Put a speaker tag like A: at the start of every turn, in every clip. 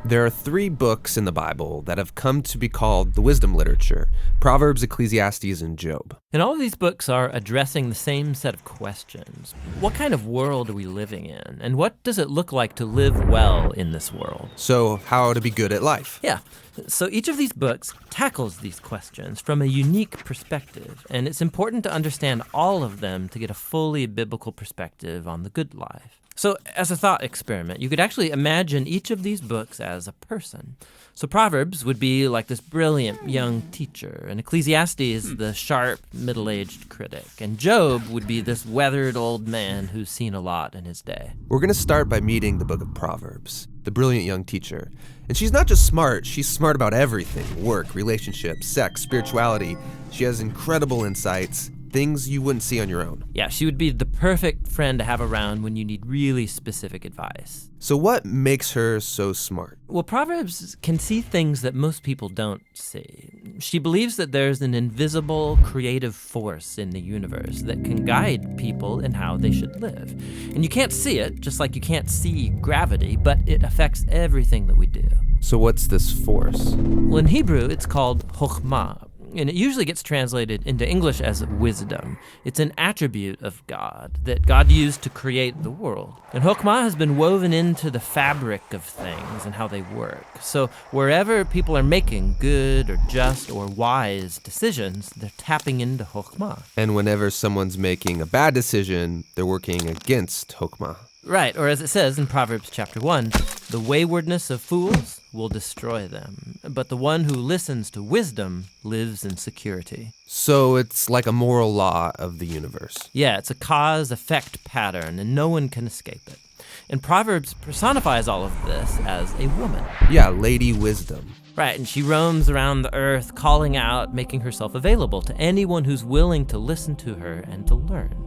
A: There are three books in the Bible that have come to be called the wisdom literature: Proverbs, Ecclesiastes, and Job.
B: And all of these books are addressing the same set of questions. What kind of world are we living in? And what does it look like to live well in this world?
A: So, how to be good at life.
B: Yeah. So each of these books tackles these questions from a unique perspective, and it's important to understand all of them to get a fully biblical perspective on the good life. So as a thought experiment, you could actually imagine each of these books as a person. So Proverbs would be like this brilliant young teacher, and Ecclesiastes the sharp middle-aged critic, and Job would be this weathered old man who's seen a lot in his day.
A: We're going to start by meeting the book of Proverbs, the brilliant young teacher. And she's not just smart, she's smart about everything: work, relationships, sex, spirituality. She has incredible insights, things you wouldn't see on your own.
B: Yeah, she would be the perfect friend to have around when you need really specific advice.
A: So what makes her so smart?
B: Well, Proverbs can see things that most people don't see. She believes that there's an invisible creative force in the universe that can guide people in how they should live. And you can't see it, just like you can't see gravity, but it affects everything that we do.
A: So what's this force?
B: Well, in Hebrew, it's called chokhmah, and it usually gets translated into English as wisdom. It's an attribute of God that God used to create the world. And chokhmah has been woven into the fabric of things and how they work. So wherever people are making good or just or wise decisions, they're tapping into chokhmah.
A: And whenever someone's making a bad decision, they're working against chokhmah.
B: Right, or as it says in Proverbs chapter 1, the waywardness of fools will destroy them, but the one who listens to wisdom lives in security.
A: So it's like a moral law of the universe.
B: Yeah, it's a cause-effect pattern, and no one can escape it. And Proverbs personifies all of this as a woman.
A: Yeah, Lady Wisdom.
B: Right, and she roams around the earth, calling out, making herself available to anyone who's willing to listen to her and to learn.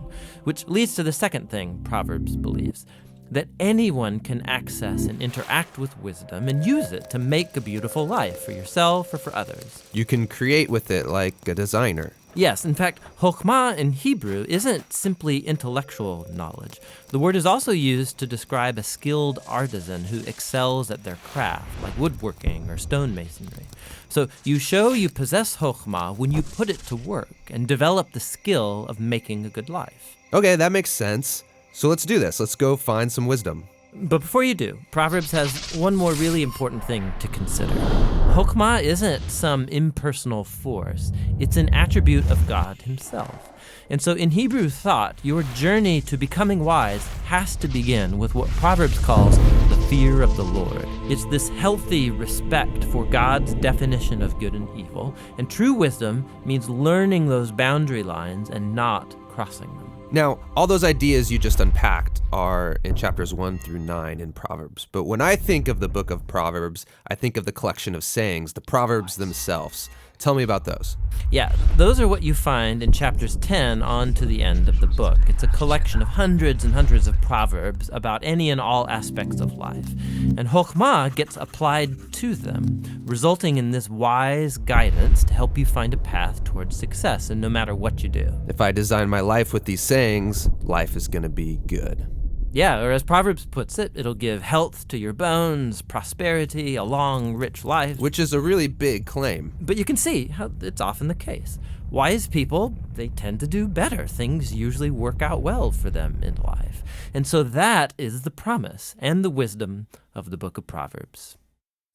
B: Which leads to the second thing Proverbs believes, that anyone can access and interact with wisdom and use it to make a beautiful life for yourself or for others.
A: You can create with it like a designer.
B: Yes, in fact, chokhmah in Hebrew isn't simply intellectual knowledge. The word is also used to describe a skilled artisan who excels at their craft, like woodworking or stonemasonry. So you show you possess chokhmah when you put it to work and develop the skill of making a good life.
A: Okay, that makes sense. So let's do this. Let's go find some wisdom.
B: But before you do, Proverbs has one more really important thing to consider. Chokhmah isn't some impersonal force. It's an attribute of God himself. And so in Hebrew thought, your journey to becoming wise has to begin with what Proverbs calls the fear of the Lord. It's this healthy respect for God's definition of good and evil. And true wisdom means learning those boundary lines and not crossing them.
A: Now, all those ideas you just unpacked are in chapters 1 through 9 in Proverbs. But when I think of the book of Proverbs, I think of the collection of sayings, the Proverbs themselves. Tell me about those.
B: Yeah, those are what you find in chapters 10 on to the end of the book. It's a collection of hundreds and hundreds of proverbs about any and all aspects of life. And chokhmah gets applied to them, resulting in this wise guidance to help you find a path towards success, and no matter what you do.
A: If I design my life with these sayings, life is going to be good.
B: Yeah, or as Proverbs puts it, it'll give health to your bones, prosperity, a long, rich life.
A: Which is a really big claim.
B: But you can see how it's often the case. Wise people, they tend to do better. Things usually work out well for them in life. And so that is the promise and the wisdom of the book of Proverbs.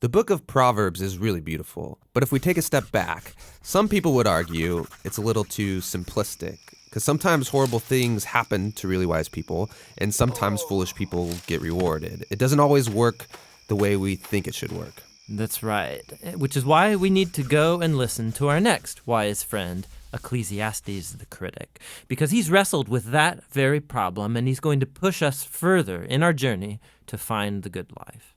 A: The book of Proverbs is really beautiful, but if we take a step back, some people would argue it's a little too simplistic, because sometimes horrible things happen to really wise people, and sometimes foolish people get rewarded. It doesn't always work the way we think it should work.
B: That's right, which is why we need to go and listen to our next wise friend, Ecclesiastes the critic, because he's wrestled with that very problem, and he's going to push us further in our journey to find the good life.